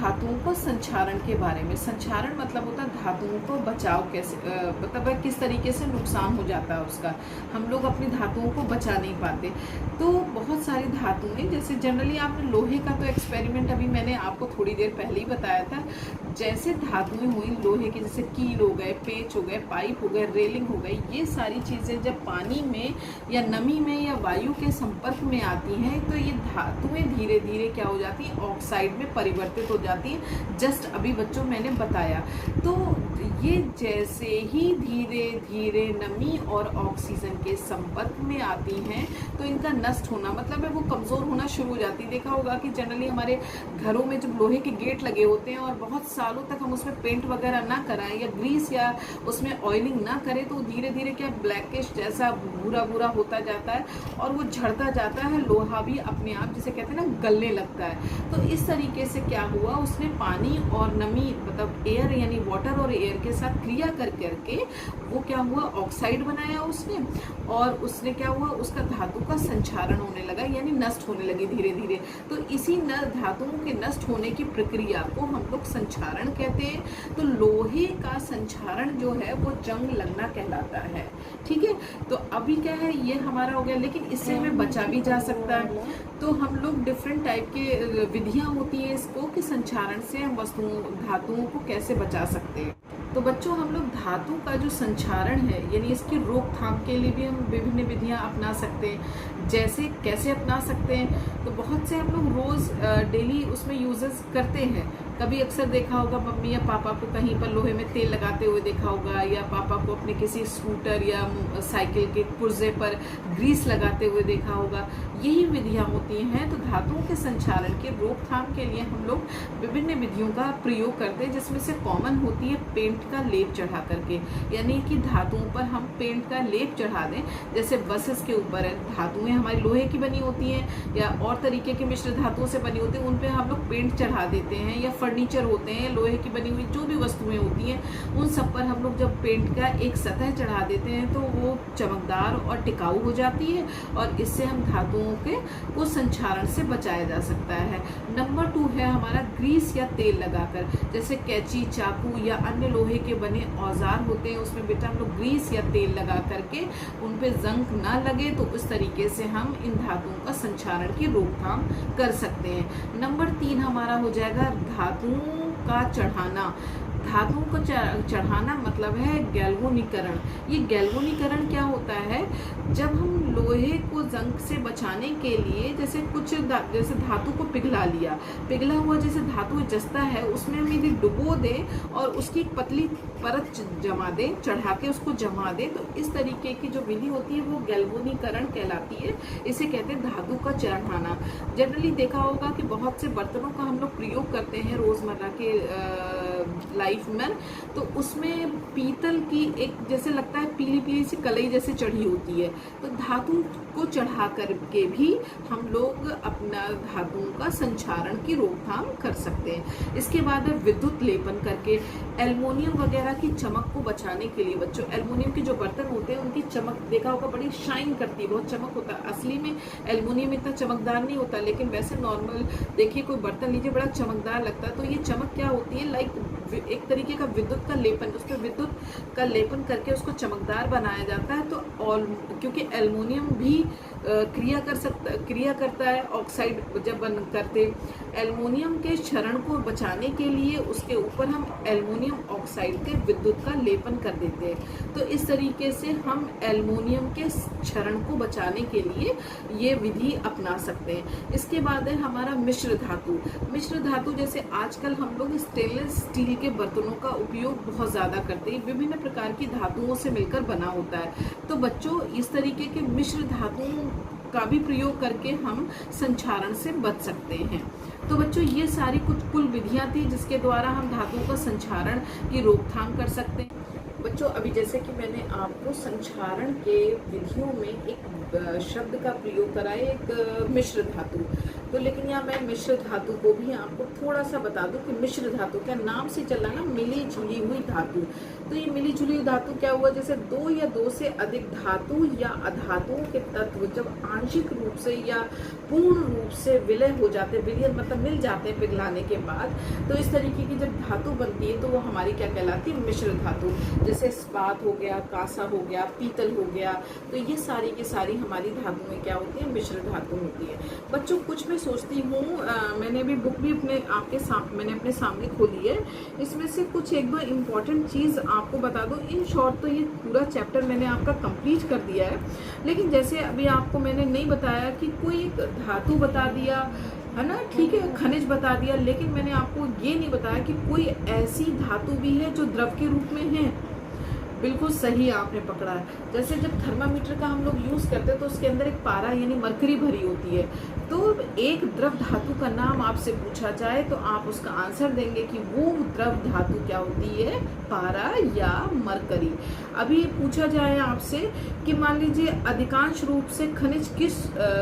धातुओं का संक्षारण के बारे में। संक्षारण मतलब होता है धातुओं को बचाव कैसे, मतलब किस तरीके से नुकसान हो जाता है उसका, हम लोग अपनी धातुओं को बचा नहीं पाते। तो बहुत सारी धातुएं, जैसे जनरली आपने लोहे का तो एक्सपेरिमेंट अभी मैंने आपको थोड़ी देर पहले ही बताया था। जैसे धातुएं हुई लोहे की, जैसे कील हो गए, पेच हो गए, पाइप हो गए, रेलिंग हो गई, ये सारी चीज़ें जब पानी में या नमी में या वायु के संपर्क में आती हैं तो ये धातुएं धीरे धीरे क्या हो जाती हैं, ऑक्साइड में परिवर्तित हो जाती हैं। जस्ट अभी बच्चों मैंने बताया। तो ये जैसे ही धीरे धीरे नमी और ऑक्सीजन के संपर्क में आती हैं तो इनका नष्ट होना मतलब है वो कमज़ोर होना शुरू हो जाती है। देखा होगा कि जनरली हमारे घरों में जब लोहे के गेट लगे होते हैं और बहुत सालों तक हम उसमें पेंट वगैरह ना कराएं या ग्रीस या उसमें ऑयलिंग ना करें तो धीरे धीरे क्या ब्लैकिश जैसा भूरा भूरा होता जाता है और वो झड़ता जाता है, लोहा भी अपने आप जिसे कहते हैं ना गलने लगता है। तो इस तरीके से क्या हुआ, उसने पानी और नमी मतलब एयर यानी वाटर और एयर के साथ क्रिया कर करके वो क्या हुआ, ऑक्साइड बनाया उसने, और उसने क्या हुआ, उसका धातु का संक्षारण होने लगा यानी नष्ट होने लगी धीरे धीरे। तो इसी धातुओं के नष्ट होने की प्रक्रिया को हम लोग संक्षारण कहते हैं। तो लोहे का संक्षारण जो है वो जंग लगना कहलाता है। ठीक है, तो अभी क्या है ये हमारा हो गया, लेकिन इससे हमें बचा भी जा सकता है। तो हम लोग डिफरेंट टाइप के विधियां होती है इसको कि संक्षारण से हम वस्तुओं धातुओं को कैसे बचा सकते हैं। तो बच्चों हम लोग धातु का जो संक्षारण है यानी इसकी रोकथाम के लिए भी हम विभिन्न विधियां अपना सकते हैं। जैसे कैसे अपना सकते हैं, तो बहुत से हम लोग रोज़ डेली उसमें यूजेस करते हैं। कभी अक्सर देखा होगा मम्मी या पापा को कहीं पर लोहे में तेल लगाते हुए देखा होगा, या पापा को अपने किसी स्कूटर या साइकिल के पुर्जे पर ग्रीस लगाते हुए देखा होगा। यही विधियां होती हैं। तो धातुओं के संक्षारण के रोकथाम के लिए हम लोग विभिन्न विधियों का प्रयोग करते हैं, जिसमें से कॉमन होती है पेंट का लेप चढ़ा करके, यानी कि धातुओं पर हम पेंट का लेप चढ़ा दें। जैसे बसेस के ऊपर है, धातुएं हमारी लोहे की बनी होती हैं या और तरीके के मिश्र धातुओं से बनी होती हैं, उन पे हम लोग पेंट चढ़ा देते हैं। या फर्नीचर होते हैं, लोहे की बनी हुई जो भी वस्तुएं होती हैं उन सब पर हम लोग जब पेंट का एक सतह चढ़ा देते हैं तो वो चमकदार और टिकाऊ हो जाती है और इससे हम धातुओं के को संक्षारण से बचाया जा सकता है। नंबर 2 है हमारा ग्रीस या तेल लगाकर। जैसे कैंची, चाकू या अन्य लोहे के बने औजार होते हैं, उसमें बेटा हम लोग ग्रीस या तेल लगा करके उन पे जंग ना लगे तो उस तरीके से हम इन धातुओं का संक्षारण की रोकथाम कर सकते हैं। नंबर 3 हमारा हो जाएगा धातुओं का चढ़ाना। धातुओं को चढ़ाना मतलब है गैल्वेनीकरण। ये गैल्वेनीकरण क्या होता है, जब हम लोहे को जंग से बचाने के लिए जैसे जैसे धातु को पिघला लिया, पिघला हुआ जैसे धातु जस्ता है उसमें हम यदि डुबो दें और उसकी पतली परत जमा दें, चढ़ा के उसको जमा दें, तो इस तरीके की जो विधि होती है वो गैल्वेनीकरण कहलाती है। इसे कहते हैं धातु का चढ़ाना। जनरली देखा होगा कि बहुत से बर्तनों का हम लोग प्रयोग करते हैं रोजमर्रा के लाइफ में, तो उसमें पीतल की एक जैसे लगता है पीली पीली सी कलई जैसे चढ़ी होती है। तो धातु को चढ़ा करके भी हम लोग अपना धातुओं का संक्षारण की रोकथाम कर सकते हैं। इसके बाद है विद्युत लेपन करके। एल्युमिनियम वगैरह की चमक को बचाने के लिए बच्चों, एल्युमिनियम के जो बर्तन होते हैं उनकी चमक देखा होगा बड़ी शाइन करती है, बहुत चमक होता है। असली में एल्युमिनियम इतना चमकदार नहीं होता, लेकिन वैसे नॉर्मल देखिए कोई बर्तन लीजिए बड़ा चमकदार लगता है। तो ये चमक क्या होती है, लाइक एक तरीके का विद्युत का लेपन, उस पर विद्युत का लेपन करके उसको चमकदार बनाया जाता है। तो क्योंकि एल्युमिनियम भी क्रिया करता है ऑक्साइड जब बन करते, एल्युमिनियम के क्षरण को बचाने के लिए उसके ऊपर हम एल्युमिनियम ऑक्साइड के विद्युत का लेपन कर देते हैं। तो इस तरीके से हम एल्युमिनियम के क्षरण को बचाने के लिए ये विधि अपना सकते हैं। इसके बाद है हमारा मिश्र धातु। मिश्र धातु जैसे आजकल हम लोग स्टेनलेस स्टील के बर्तनों का उपयोग बहुत ज़्यादा करते हैं, विभिन्न प्रकार की धातुओं से मिलकर बना होता है। तो बच्चों इस तरीके के मिश्र धातुओं का भी प्रयोग करके हम संक्षारण से बच सकते हैं। तो बच्चों ये सारी कुल विधियां थी जिसके द्वारा हम धातुओं का संक्षारण की रोकथाम कर सकते हैं। बच्चों अभी जैसे कि मैंने आपको संक्षारण के विधियों में एक शब्द का प्रयोग करा है, एक मिश्र धातु। तो लेकिन यहाँ मैं मिश्र धातु को भी आपको थोड़ा सा बता दूं कि मिश्र धातु क्या नाम से चला ना, मिली जुली हुई धातु। तो ये मिली जुली हुई धातु क्या हुआ, जैसे दो या दो से अधिक धातु या अधातुओं के तत्व जब आंशिक रूप से या पूर्ण रूप से विलय हो जाते, विलय मतलब मिल जाते हैं पिघलाने के बाद, तो इस तरीके की जब धातु बनती है तो वो हमारी क्या कहलाती है, मिश्र धातु। जैसे इस्पात हो गया, कांसा हो गया, पीतल हो गया, तो ये सारी की सारी हमारी धातुएं क्या होती है, मिश्र धातु होती है। बच्चों कुछ मैं सोचती हूँ, मैंने भी बुक भी मैंने अपने सामने खोली है, इसमें से कुछ एक दो इम्पॉर्टेंट चीज़ आपको बता दूँ। इन शॉर्ट तो ये पूरा चैप्टर मैंने आपका कंप्लीट कर दिया है, लेकिन जैसे अभी आपको मैंने नहीं बताया कि कोई एक धातु बता दिया है ना, ठीक है, खनिज बता दिया, लेकिन मैंने आपको ये नहीं बताया कि कोई ऐसी धातु भी है जो द्रव के रूप में है। बिल्कुल सही आपने पकड़ा है। जैसे जब थर्मामीटर का हम लोग यूज़ करते हैं तो उसके अंदर एक पारा यानी मरकरी भरी होती है। तो एक द्रव धातु का नाम आपसे पूछा जाए तो आप उसका आंसर देंगे कि वो द्रव धातु क्या होती है, पारा या मरकरी। अभी पूछा जाए आपसे कि मान लीजिए अधिकांश रूप से खनिज किस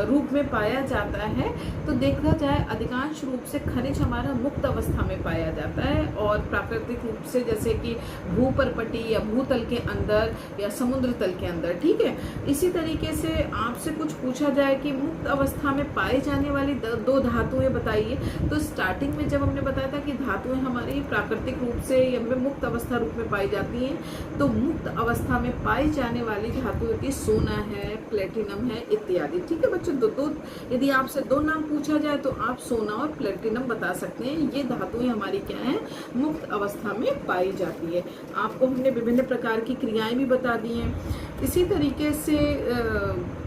रूप में पाया जाता है, तो देखा जाए अधिकांश रूप से खनिज हमारा मुक्त अवस्था में पाया जाता है, और प्राकृतिक रूप से जैसे कि भूपरपटी या भूतल के अंदर या समुद्र तल के अंदर, ठीक है। इसी तरीके से आपसे कुछ पूछा जाए कि मुक्त अवस्था में पाए जाने वाली दो धातुएं बताइए, तो स्टार्टिंग में जब हमने बताया था कि धातुएं हमारी प्राकृतिक रूप से या मुक्त अवस्था रूप में पाई जाती हैं, तो मुक्त अवस्था में पाई जाने वाली धातुएं की सोना है, प्लेटिनम है इत्यादि, ठीक है बच्चों। दो यदि आपसे दो नाम पूछा जाए तो आप सोना और प्लेटिनम बता सकते हैं। ये धातुएं हमारी क्या है, मुक्त अवस्था में पाई जाती है। आपको हमने विभिन्न प्रकार की क्रियाएं भी बता दी हैं। इसी तरीके से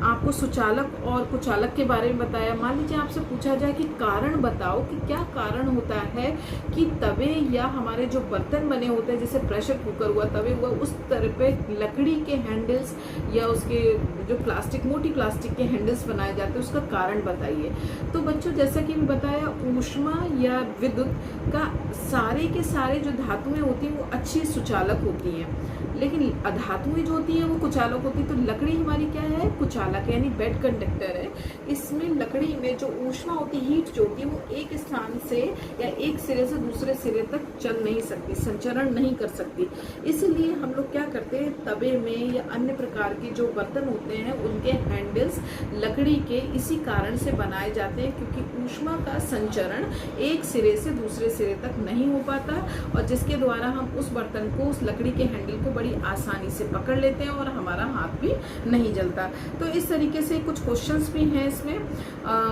आपको सुचालक और कुचालक के बारे में बताया। मान लीजिए आपसे पूछा जाए कि कारण बताओ कि क्या कारण होता है कि तवे या हमारे जो बर्तन बने होते हैं, जैसे प्रेशर कुकर हुआ, तवे हुआ, उस तरह पे लकड़ी के हैंडल्स या उसके जो प्लास्टिक, मोटी प्लास्टिक के हैंडल्स बनाए जाते हैं, उसका कारण बताइए। तो बच्चों जैसा कि मैं बताया, ऊष्मा या विद्युत का सारे के सारे जो धातुएं होती हैं वो अच्छी सुचालक होती हैं, लेकिन अधातुएं जो होती हैं वो कुचालक होती है। तो लकड़ी हमारी क्या है, कुचालक यानी बेड कंडक्टर है। इसमें लकड़ी में जो ऊष्मा होती है, हीट जो होती है, वो एक स्थान से या एक सिरे से दूसरे सिरे तक चल नहीं सकती, संचरण नहीं कर सकती। इसलिए हम लोग क्या करते हैं, तवे में या अन्य प्रकार के जो बर्तन होते हैं उनके हैंडल्स लकड़ी के इसी कारण से बनाए जाते हैं, क्योंकि ऊष्मा का संचरण एक सिरे से दूसरे सिरे तक नहीं हो पाता, और जिसके द्वारा हम उस बर्तन को, उस लकड़ी के हैंडल को बड़ी आसानी से पकड़ लेते हैं और हमारा हाथ भी नहीं जलता। तो इस तरीके से कुछ क्वेश्चंस भी हैं इसमें,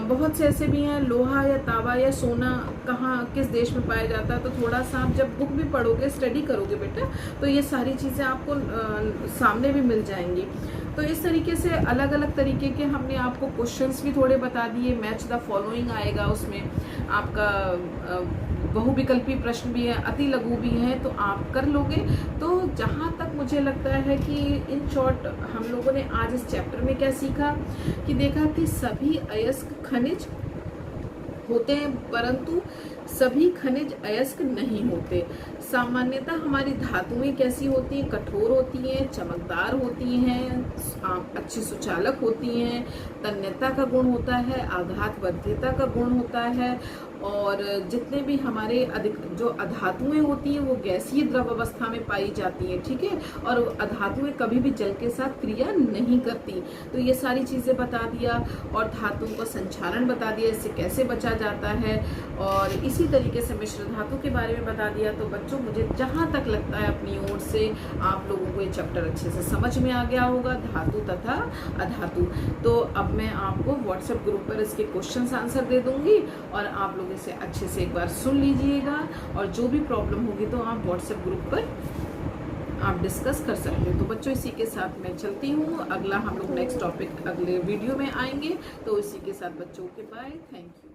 बहुत से ऐसे भी हैं। लोहा या तांबा या सोना कहाँ, किस देश में पाया जाता है, तो थोड़ा सा आप जब बुक भी पढ़ोगे, स्टडी करोगे बेटा, तो ये सारी चीज़ें आपको सामने भी मिल जाएंगी। तो इस तरीके से अलग अलग तरीके के हमने आपको क्वेश्चंस भी थोड़े बता दिए। मैच द फॉलोइंग आएगा, उसमें आपका बहुविकल्पी प्रश्न भी है, अति लघु भी है, तो आप कर लोगे। तो जहाँ तक मुझे लगता है कि इन शॉर्ट हम लोगों ने आज इस चैप्टर में क्या सीखा, कि देखा कि सभी अयस्क खनिज होते हैं, परंतु सभी खनिज अयस्क नहीं होते। सामान्यतः हमारी धातुएं कैसी होती हैं, कठोर होती हैं, चमकदार होती हैं, अच्छी सुचालक होती हैं, तन्यता का गुण होता है, आघातबद्धता का गुण होता है, और जितने भी हमारे अधिक जो अधातुएं होती हैं वो गैसीय द्रव अवस्था में पाई जाती हैं, ठीक है, और अधातुएं कभी भी जल के साथ क्रिया नहीं करती। तो ये सारी चीज़ें बता दिया, और धातुओं का संचारण बता दिया, इससे कैसे बचा जाता है, और इसी तरीके से मिश्र धातु के बारे में बता दिया। तो बच्चों मुझे जहाँ तक लगता है अपनी ओर से आप लोगों को ये चैप्टर अच्छे से समझ में आ गया होगा, धातु तथा अधातु। तो अब मैं आपको व्हाट्सएप ग्रुप पर इसके क्वेश्चन आंसर दे दूंगी, और आप लोग इसे अच्छे से एक बार सुन लीजिएगा, और जो भी प्रॉब्लम होगी तो आप व्हाट्सएप ग्रुप पर आप डिस्कस कर सकते हो। तो बच्चों इसी के साथ मैं चलती हूँ, अगला हम लोग नेक्स्ट टॉपिक अगले वीडियो में आएंगे। तो इसी के साथ बच्चों के बाय, थैंक यू।